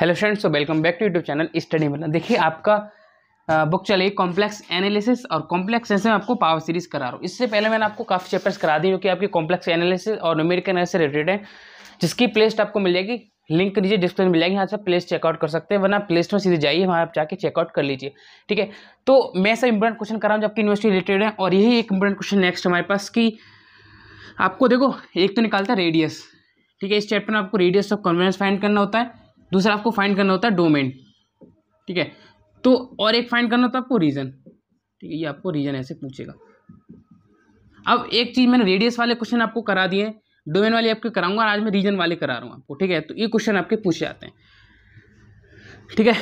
Hello friends, welcome back to YouTube channel study मतलब। देखिए आपका बुक चलिए कॉम्प्लेक्स एनालिसिस और कॉम्प्लेक्स ऐसे मैं आपको पावर सीरीज करा रहा हूँ। इससे पहले मैंने आपको काफ़ी चैप्टर्स करा दिए जो कि आपके कॉम्प्लेक्स एनालिसिस और न्यूमेरिकल एनालिसिस से रिलेटेड है, जिसकी प्लेलिस्ट आपको मिल जाएगी। लिंक नीचे डिस्क्रिप्शन मिल जाएगी, यहाँ से प्लेलिस्ट चेकआउट कर सकते हैं, वरना प्लेलिस्ट में सीधे जाइए, वहाँ आप जाके चेकआउट कर लीजिए। ठीक है, तो मैं सब इंपॉर्टेंट क्वेश्चन कर रहा हूँ जो आपकी यूनिवर्सिटी रिलेटेड है। और यही एक इंपॉर्टेंट क्वेश्चन नेक्स्ट हमारे पास की आपको देखो, एक तो निकालता है रेडियस। ठीक है, इस चैप्टर में आपको रेडियस ऑफ कन्वर्जेंस फाइंड करना होता है, दूसरा आपको फाइंड करना होता है डोमेन। ठीक है, तो और एक फाइंड करना होता है आपको रीजन। ठीक है, ये आपको रीजन ऐसे पूछेगा। अब एक चीज मैंने रेडियस वाले क्वेश्चन आपको करा दिए, डोमेन वाले आपके कराऊंगा, और आज मैं रीजन वाले करा रहा हूँ आपको। ठीक है, तो ये क्वेश्चन आपके पूछे जाते हैं। ठीक है,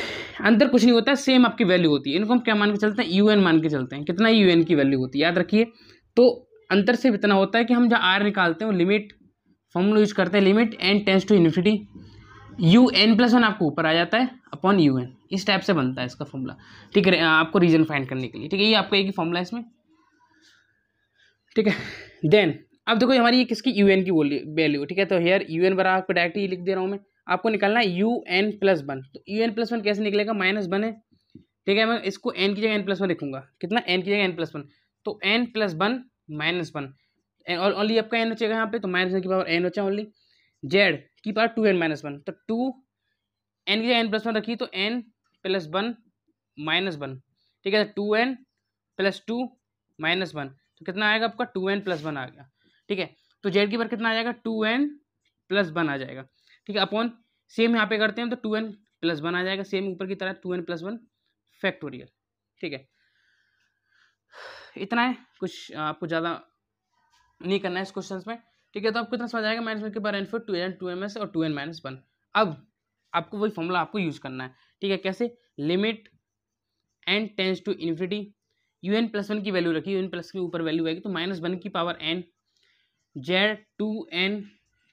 अंदर कुछ नहीं होता है, सेम आपकी वैल्यू होती है। इनको हम क्या मान के चलते हैं, यूएन मान के चलते हैं। कितना यूएन की वैल्यू होती है याद रखिए। तो अंतर से इतना होता है कि हम जब आर निकालते हैं लिमिट फॉर्मूला यूज करते हैं, limit n tends to infinity u n plus one आपको ऊपर आ जाता है अपॉन यू एन। इस टाइप से बनता है इसका फॉर्मूला। ठीक है, आपको रीजन फाइंड करने के लिए। ठीक है, ये आपका एक ही फॉर्मूला है इसमें। ठीक है, देन अब देखो हमारी ये किसकी यू एन की वैल्यू। ठीक है, तो हेयर यू एन बराबर आपको डायरेक्ट ही लिख दे रहा हूँ मैं। आपको निकालना है यू एन प्लस वन। तो यू एन प्लस वन कैसे निकलेगा, माइनस वन है। ठीक है, मैं इसको एन की जगह एन प्लस वन लिखूंगा। कितना, एन की जगह एन प्लस वन। तो n plus one minus one, और ओनली आपका एन बचेगा यहाँ पे, तो माइनस वन की पावर एन बचा ओनली। जेड की power two n minus one, तो टू एन की जगह एन प्लस वन रखी, तो n plus one minus one. ठीक है, two n plus two minus one, तो कितना आएगा आपका, टू एन प्लस वन आ गया। ठीक है, तो जेड की बार कितना आ जाएगा, टू एन प्लस वन आ जाएगा। ठीक है, अपॉन सेम यहाँ पे करते हैं तो टू एन प्लस वन आ जाएगा, सेम ऊपर की तरह two n plus one factorial. ठीक है, इतना है, कुछ आपको ज़्यादा नहीं करना है इस क्वेश्चन में। ठीक है, तो आपको इतना समझ आएगा, माइनस वन के बार n four two n two m s और टू एन माइनस वन। अब आपको वही फॉर्मूला आपको यूज करना है। ठीक है, कैसे, limit n tends to infinity u n plus one की वैल्यू रखी, यू एन प्लस के ऊपर वैल्यू आएगी, तो माइनस वन की power n z two n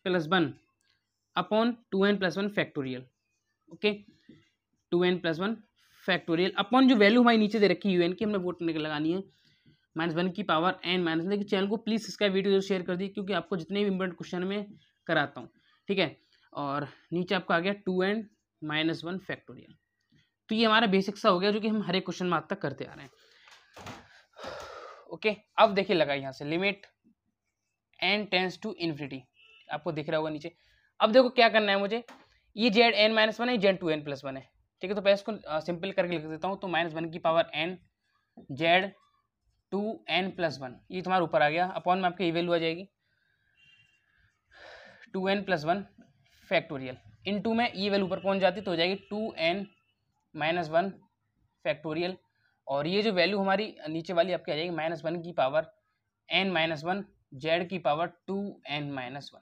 plus one upon two n plus one factorial. Okay, two n plus one factorial upon जो value हमारी नीचे दे रखी यू एन की, हमने वोट लगानी है माइनस वन की पावर एन माइनस वन। देखिए चैनल को प्लीज़ सब्सक्राइब, वीडियो शेयर कर दी, क्योंकि आपको जितने भी इंपॉर्टेंट क्वेश्चन में कराता हूँ। ठीक है, और नीचे आपका आ गया two n minus one factorial. तो ये हमारा बेसिक सा हो गया जो कि हम हर एक क्वेश्चन में आज तक करते आ रहे हैं। ओके, अब देखिए लगा यहाँ से limit n tends to infinity, आपको दिख रहा होगा नीचे। अब देखो क्या करना है मुझे, ये जेड एन माइनस वन है, z two n plus one है। ठीक है, तो पहले इसको सिंपल करके लिख देता हूँ। तो माइनस वन की power n z two n plus one, ये तुम्हारा ऊपर आ गया, अपॉन में आपकी ये वैल्यू आ जाएगी two n plus one factorial. इन टू में ये वैल्यू ऊपर पहुंच जाती तो हो जाएगी two n minus one factorial. और ये जो वैल्यू हमारी नीचे वाली आपकी आ जाएगी माइनस वन की power n minus one z की power two n minus one.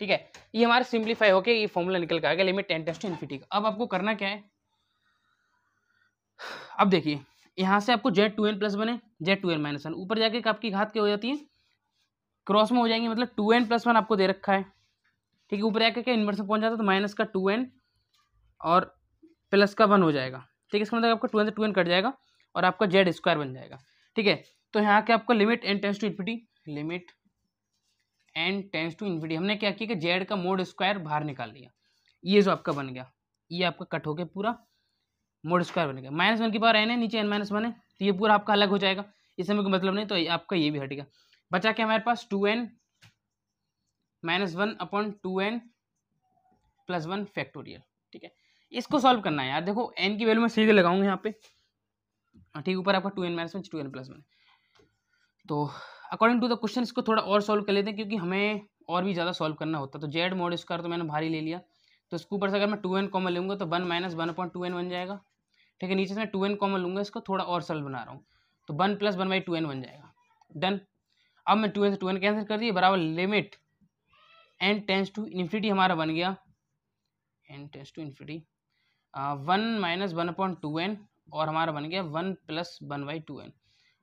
ठीक है, ये हमारा सिंप्लीफाई होके ये फॉर्मूला निकल के आ गया limit ten tends to infinity का। अब आपको करना क्या है, अब देखिए यहाँ से आपको z two n plus one है, z two n minus one, ऊपर जाके आपकी घात क्या हो जाती है, क्रॉस में हो जाएंगे, मतलब टू एन प्लस वन आपको दे रखा है। ठीक है, ऊपर जाके क्या इन्वर्स में पहुंच जाता है, तो माइनस का टू एन और प्लस का वन हो जाएगा। ठीक है, इसका मतलब आपका टू एन कट जाएगा और आपका जेड स्क्वायर बन जाएगा। ठीक है, तो यहाँ के आपका limit n tends to infinity, limit n tends to infinity, हमने क्या किया कि जेड का मोड स्क्वायर बाहर निकाल लिया, ये जो आपका बन गया, ये आपका कट हो गया पूरा, मोड स्क्वायर बन गया। माइनस वन की पावर एन है, नीचे एन माइनस वन है, तो ये पूरा आपका अलग हो जाएगा, इसमें कोई मतलब नहीं, तो आपका ये भी हटेगा। बचा क्या हमारे पास, two n minus one upon two n plus one factorial. ठीक है, इसको सॉल्व करना है यार। देखो एन की वैल्यू मैं सीधे लगाऊंगा यहाँ पे, ठीक, ऊपर आपका two n minus one two n plus one. तो अकॉर्डिंग टू द क्वेश्चन इसको थोड़ा और सॉल्व कर लेते हैं, क्योंकि हमें और भी ज़्यादा सॉल्व करना होता है। तो जेड मोड स्क्वायर तो मैंने भारी ले लिया, तो इसके ऊपर से अगर मैं टू एन कॉमन लूँगा तो one minus one upon two n बन जाएगा। ठीक है, नीचे से मैं टू एन कॉमन लूँगा, इसको थोड़ा और सरल बना रहा हूँ, तो one plus one by two n बन जाएगा। डन। अब मैं टू एन से टू एन कैंसिल कर दिए, बराबर limit n tends to infinity हमारा बन गया, n tends to infinity one minus one upon two n, और हमारा बन गया one plus one by two n.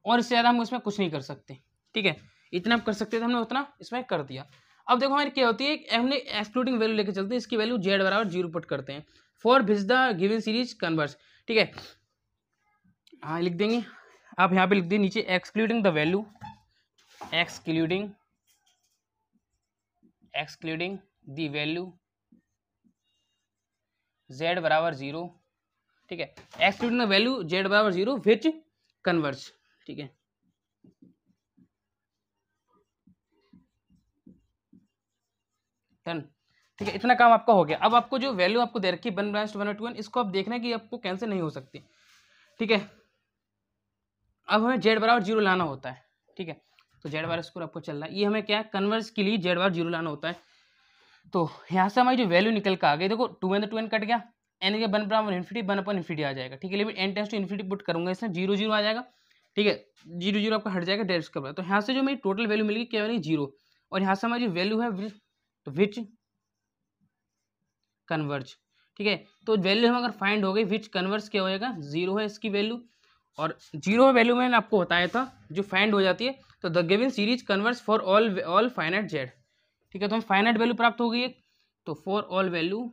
और इससे ज़्यादा हम इसमें कुछ नहीं कर सकते। ठीक है, इतना आप कर सकते थे, हमने उतना इसमें कर दिया। अब देखो हमारी क्या होती है, हमने एक्सक्लूडिंग वैल्यू लेके चलते हैं, इसकी वैल्यू जेड बराबर जीरो पुट करते हैं for which the given series converse. ठीक है, हाँ लिख देंगे आप यहाँ पे, लिख दिए नीचे excluding the value, excluding the value Z बराबर 0, ठीक है, एक्सक्लूडिंग द वैल्यू जेड बराबर 0 विच कन्वर्ज, ठीक है, डन, ठीक है, इतना काम आपका हो गया। अब आपको जो वैल्यू आपको दे रखी है 1 ब्रांच 1/1, इसको आप देखना है कि आपको कैंसिल नहीं हो सकती, ठीक है। अब हमें जेड बराबर 0 लाना होता है, ठीक है, तो जेड बार स्कोर आपको चल रहा है, ये हमें क्या कन्वर्स के लिए जेड बार 0 लाना होता है। तो यहाँ से हमारी जो वैल्यू निकल कर आ गई, देखो 2 में तो 2 कट गया, एन के 1 बराबर इन्फिनिटी 1/इन्फिनिटी आ जाएगा, ठीक है, limit n tends to infinity put करूंगा, इसमें 0 0 आ जाएगा, ठीक है, 0 0 आपका हट जाएगा डेरिवेटिव के बाद। तो यहाँ से जो मेरी टोटल वैल्यू मिलेगी क्या बनी 0, और यहाँ से हमारी जो वैल्यू है तो विच कन्वर्ज, ठीक है, तो वैल्यू हम अगर फाइंड हो गई विच कन्वर्ज क्या होएगा 0 है इसकी वैल्यू, और 0 वैल्यू मैंने आपको बताया था जो फाइंड हो जाती है, तो the given series converge for all finite z, ठीक है, तो हमें फाइनाइट वैल्यू प्राप्त हो गई है, तो फॉर ऑल वैल्यू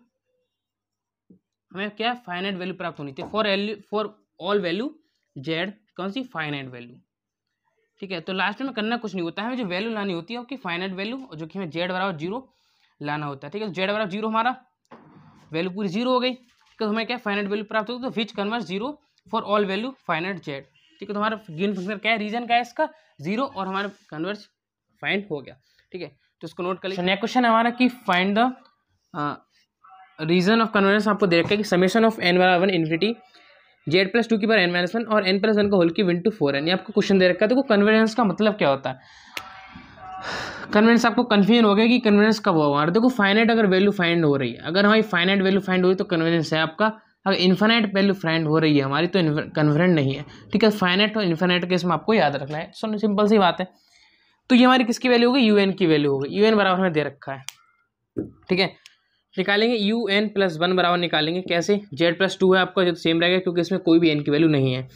हमें क्या फाइनाइट वैल्यू प्राप्त होनी चाहिए, फॉर ऑल वैल्यू जेड कौन सी फाइनाइट वैल्यू, ठीक है। तो लास्ट में करना कुछ नहीं होता है, हमें जो वैल्यू लानी होती है उसकी फाइनाइट वैल्यू, और जो कि हमें जेड बराबर 0 लाना होता है, ठीक है, तो जेड बराबर 0 हमारा वैल्यू पूरी 0 हो गई, ठीक है, तो हमें क्या फाइनाइट वैल्यू प्राप्त होगी, तो which converse 0 for all value finite z, ठीक है, तो हमारा गिवन फंक्शन क्या है, रीजन क्या है इसका 0, और हमारा कन्वर्स फाइंड हो गया, ठीक है, तो इसको नोट कर लीजिए। नेक्स्ट क्वेश्चन हमारा कि find the region of convergence, आपको दे रखा है कि समेशन ऑफ n बराबर 1 इन्फिनिटी जेड प्लस 2 की पावर n-1 और n प्लस 1 का होल क्यूब इंटू 4n, ये आपको क्वेश्चन दे रखा है। देखो कन्वर्जेंस का मतलब क्या होता है, कन्वर्जेंस आपको कंफ्यूजन हो गया कि कन्वर्जेंस कब होगा। देखो फाइनाइट अगर वैल्यू फाइंड हो रही है, अगर हमारी फाइनाइट वैल्यू फाइंड हो रही है तो कन्वर्जेंस है आपका, अगर इन्फिनाइट वैल्यू फाइंड हो रही है हमारी तो कन्वर्जेंट नहीं है, ठीक है, फाइनाइट और इन्फिनाइट केस में आपको याद रखना है, सो सिंपल सी बात है। तो ये हमारी किसकी वैल्यू होगी, यूएन की वैल्यू होगी, यूएन बराबर हमें दे रखा है, ठीक है, निकालेंगे UN प्लस 1 बराबर निकालेंगे कैसे, जेड प्लस 2 है आपका जो सेम रहेगा क्योंकि इसमें कोई भी n की वैल्यू नहीं है,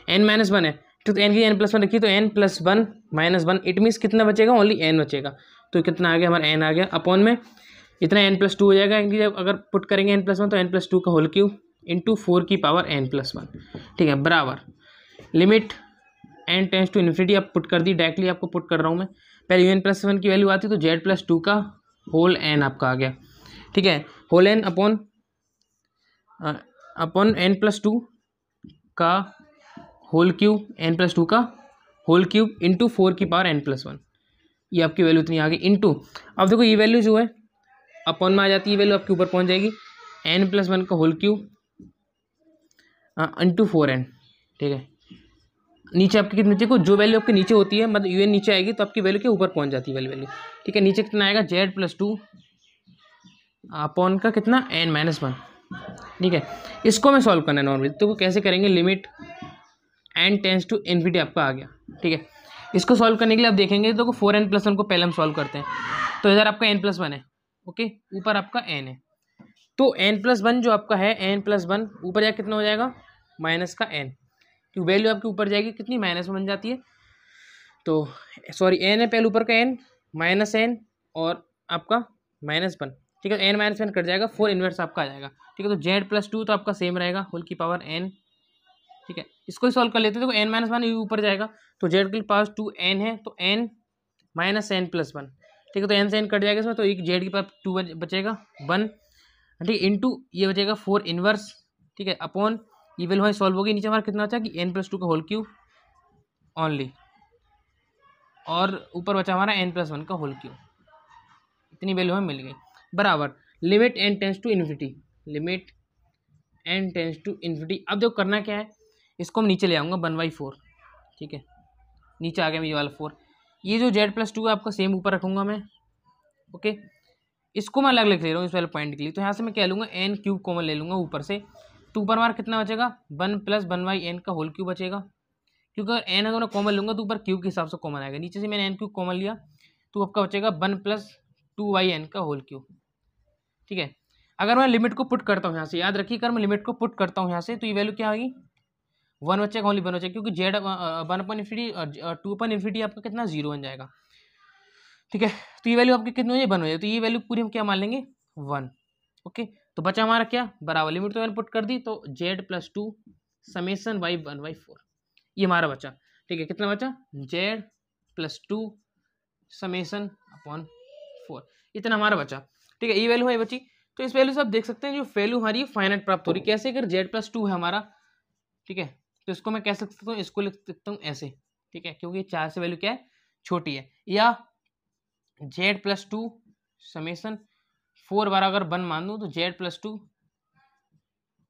n-1 है, तो n की n प्लस 1 रखिए, तो n plus 1 minus 1, it means कितना बचेगा, ओनली n बचेगा, तो कितना आ गया हमारा n आ गया, अपॉन में इतना n प्लस 2 हो जाएगा, इनकी जब अगर पुट करेंगे n प्लस 1 तो n प्लस 2 का होल क्यूब इंटू 4 की पावर n प्लस 1, ठीक है, बराबर limit n tends to infinity, अब पुट कर दी डायरेक्टली, आपको पुट कर रहा हूँ मैं, पहले UN प्लस 1 की वैल्यू आती तो जेड प्लस 2 का होल n आपका आ गया, ठीक है, whole n upon n plus 2 का होल क्यूब, n प्लस 2 का होल क्यूब इंटू 4 की पावर n प्लस 1, ये आपकी वैल्यू इतनी आ गई इंटू, अब देखो ये वैल्यू जो है अपॉन में आ जाती है, वैल्यू आपके ऊपर पहुंच जाएगी n प्लस 1 का होल क्यूब इंटू 4n, ठीक है, नीचे आपकी कितनी, देखो जो वैल्यू आपके नीचे होती है मतलब UN नीचे आएगी तो आपकी वैल्यू के ऊपर पहुंच जाती है वैल्यू, ठीक है, नीचे कितना आएगा जेड प्लस 2 अपॉन का कितना n-1, ठीक है, इसको मैं सॉल्व करना है नॉर्मली, तो कैसे करेंगे, limit n tends to infinity आपका आ गया, ठीक है, इसको सॉल्व करने के लिए आप देखेंगे तो 4n प्लस 1 को पहले हम सॉल्व करते हैं, तो इधर आपका n प्लस 1 है, ओके, ऊपर आपका n है, तो n प्लस 1 जो आपका है n प्लस 1 ऊपर जाकर कितना हो जाएगा माइनस का n, क्योंकि वैल्यू आपकी ऊपर जाएगी कितनी माइनस में बन जाती है, तो सॉरी n है पहले ऊपर का n माइनस n और आपका -1, ठीक है, n-1 कट जाएगा, 4 इनवर्स आपका आ जाएगा, ठीक है, तो जेड प्लस 2 तो आपका सेम रहेगा होल की पावर n, ठीक है, इसको ही सॉल्व कर लेते हैं, देखो n-1 ऊपर जाएगा तो जेड के पास 2n है तो n माइनस n प्लस 1, ठीक है, तो n से n कट जाएगा इसमें, तो एक जेड के पास 2 बचेगा 1, ठीक है, इंटू ये बचेगा 4 इनवर्स, ठीक है, अपॉन ये वैल्यू हमारी सॉल्व होगी, नीचे हमारा कितना बचा कि n प्लस 2 का होल क्यूब ओनली, और ऊपर बचा हमारा n प्लस 1 का होल क्यूब, इतनी वैल्यू हमें मिल गई, बराबर limit n tends to infinity, limit n tends to infinity. अब देखो करना क्या है, इसको हम नीचे ले आऊँगा 1/4, ठीक है, नीचे आ गया ये वाला 4, ये जो z प्लस 2 है आपका सेम ऊपर रखूँगा मैं, ओके, इसको मैं अलग अलग ले रहा हूँ इस वाले पॉइंट के लिए, तो यहाँ से मैं क्या लूँगा n क्यूब कॉमन ले लूँगा ऊपर से, तो ऊपर हमारा कितना बचेगा 1 प्लस 1/n का होल क्यूब बचेगा, क्योंकि अगर n अगर मैं कॉमन लूँगा तो ऊपर क्यूब के हिसाब से कॉमन आएगा, नीचे से मैंने n क्यूब कॉमन लिया तो आपका बचेगा 1 प्लस 2/n का होल क्यूब, ठीक है, अगर मैं लिमिट को पुट करता हूँ यहाँ से, याद रखिए अगर मैं लिमिट को पुट करता हूँ यहाँ से तो ये वैल्यू क्या होगी 1 बचेगा, ओनली 1 बचेगा, क्योंकि जेड 1/इन्फिनिटी 2/इन्फिनिटी आपका कितना 0 बन जाएगा, ठीक है, तो ये वैल्यू आपकी कितनी हो जाए 1 हो जाए, तो ये वैल्यू पूरी हम क्या मान लेंगे 1, ओके, तो बचा हमारा क्या बराबर लिमिट तो मैंने पुट कर दी, तो जेड प्लस 2 समेसन बाई 1/4, ये हमारा बचा, ठीक है, कितना बचा जेड प्लस 2 समेसन अपॉन 4, इतना हमारा बचा, ठीक है, ये वैल्यू है बची, तो इस वैल्यू से आप देख सकते हैं जो वैल्यू हमारी फाइनाइट प्राप्त हो रही है। कैसे? अगर z+2 है हमारा, ठीक है, तो इसको मैं कह सकता हूँ, इसको लिख सकता हूँ ऐसे, ठीक है, क्योंकि 4 से वैल्यू क्या है, छोटी है। या z+2 समेसन 4 बार अगर 1 मान दूँ तो z+2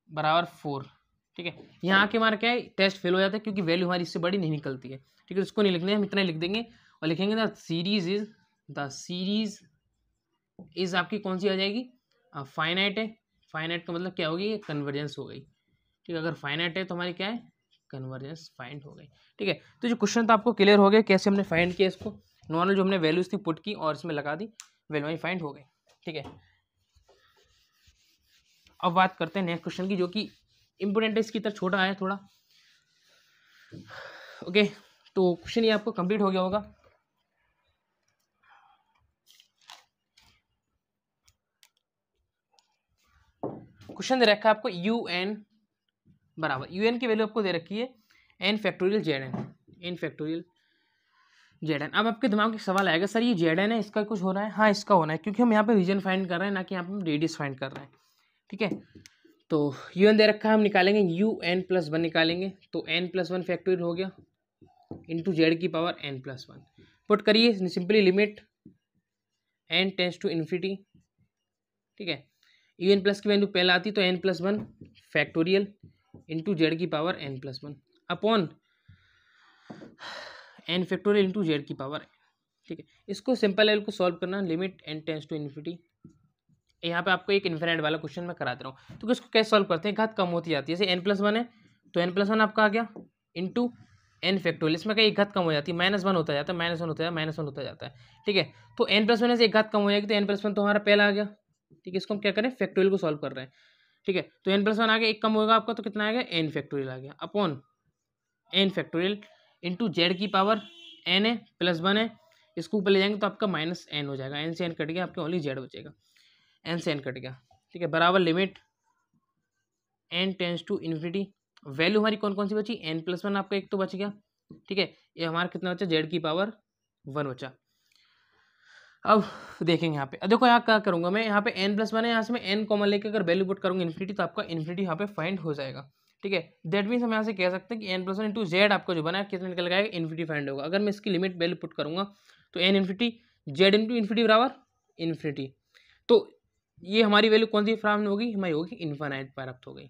बराबर 4, ठीक है। यहाँ के हमारा क्या है, टेस्ट फेल हो जाता है क्योंकि वैल्यू हमारी इससे बड़ी नहीं निकलती है, ठीक है। इसको नहीं लिखने, हम इतना लिख देंगे और लिखेंगे द सीरीज इज आपकी कौन सी आ जाएगी, फाइनाइट है। फाइनाइट का मतलब क्या होगी, कन्वर्जेंस हो गई, ठीक है। अगर फाइनाइट है तो हमारी क्या है, कन्वर्जेंस फाइंड हो गई, ठीक है। तो जो क्वेश्चन था आपको क्लियर हो गया कैसे हमने फाइंड किया इसको। नॉर्मल जो हमने वैल्यूज थी पुट की और इसमें लगा दी, वैल्यू फाइंड हो गई, ठीक है। अब बात करते हैं नेक्स्ट क्वेश्चन की, जो कि इंपोर्टेंट है, इसकी तरह छोटा है थोड़ा, ओके। तो क्वेश्चन ये आपको कंप्लीट हो गया होगा। क्वेश्चन दे रखा है आपको un बराबर, un की वैल्यू आपको दे रखी है n फैक्टोरियल zn। अब आपके दिमाग में सवाल आएगा, सर ये zn है, इसका कुछ हो रहा है? हाँ, इसका होना है, क्योंकि हम यहाँ पे रीजन फाइंड कर रहे हैं, ना कि यहाँ पे हम रेडियस फाइंड कर रहे हैं, ठीक है। तो un दे रखा है, हम निकालेंगे un+1 निकालेंगे, तो n+1 फैक्टोरियल हो गया इंटू z की पावर n+1। पुट करिए simply, limit n tends to infinity, ठीक है। un प्लस की वैल्यू पहले आती तो n+1 फैक्टोरियल इंटू जेड की power n+1 upon n factorial into z की पावर, ठीक है। इसको सिंपल लेवल को सॉल्व करना, limit n tends to infinity. यहाँ पे आपको एक इन्फिनिट वाला क्वेश्चन मैं करा दे रहा हूँ, तो इसको कैसे सॉल्व करते हैं, घात कम होती जाती है। जैसे n+1 है तो n+1 आपका आ गया इंटू n फैक्टोरियल, इसमें का एक घात कम हो जाती है, -1 होता जाता है, -1 होता है, -1 होता जाता है, ठीक है। तो n+1 से एक घात कम हो जाएगी, तो n+1 तो हमारा पहला आ गया, ठीक है। इसको हम क्या करें, फैक्टोरियल को सॉल्व कर रहे हैं, ठीक है। तो n+1 आ गया, एक कम होगा आपका, तो कितना आएगा, n फैक्टोरियल आ गया upon n factorial into z की पावर n है +1 है, इसको ऊपर ले जाएंगे तो आपका -n हो जाएगा, n से n कट गया, आपका ओनली जेड बचेगा, n से n कट गया, ठीक है, बराबर limit n tends to infinity. Value हमारी कौन कौन सी बची, n+1 आपका एक तो बच गया, ठीक है। ये हमारा कितना बचा, जेड की पावर 1 बचा। अब देखेंगे यहाँ पे, देखो यहाँ क्या करूँगा मैं, यहाँ पे n+1 है, यहाँ से मैं n कॉमन लेके अगर वैल्यू पुट करूँगा इन्फिनिटी, तो आपका इन्फिनिटी यहाँ पे फाइंड हो जाएगा, ठीक है। दैट मीन्स हम यहाँ से कह सकते हैं कि n+1 इंटू जेड आपका जो बना है कितना निकल गया, इन्फिनिटी फाइंड होगा। अगर मैं इसकी लिमिट वैल्यू पुट करूँगा तो n infinity Z into infinity बराबर इन्फिनिटी, तो ये हमारी वैल्यू कौन सी प्राप्त होगी, हमारी होगी इन्फानाइट प्राप्त हो गई,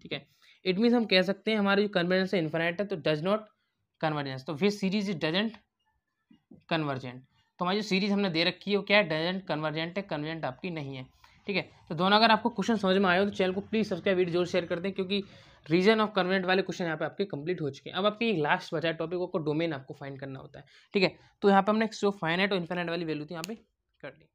ठीक है। इट मीन्स हम कह सकते हैं हमारी जो कन्वर्जेंस है इन्फानाइट है, तो डज नॉट कन्वर्जेंस, तो विच सीरीज इज डजेंट कन्वर्जेंट। तो हमारी जो सीरीज हमने दे रखी है वो क्या है, डजेंट कन्वर्जेंट है, कन्वर्जेंट आपकी नहीं है, ठीक है। तो दोनों अगर आपको क्वेश्चन समझ में आए हो तो चैनल को प्लीज सब्सक्राइब, वीडियो जरूर शेयर कर दें, क्योंकि रीजन ऑफ कन्वर्जेंट वाले क्वेश्चन यहाँ पे आपके कंप्लीट हो चुके हैं। अब आपके एक लास्ट बचा है टॉपिक, को डोमेन आपको फाइंड करना होता है, ठीक है। तो यहाँ पे हमने जो फाइनाइट और इनफाइनाइट वाली वैल्यू थी यहाँ पे कर ली।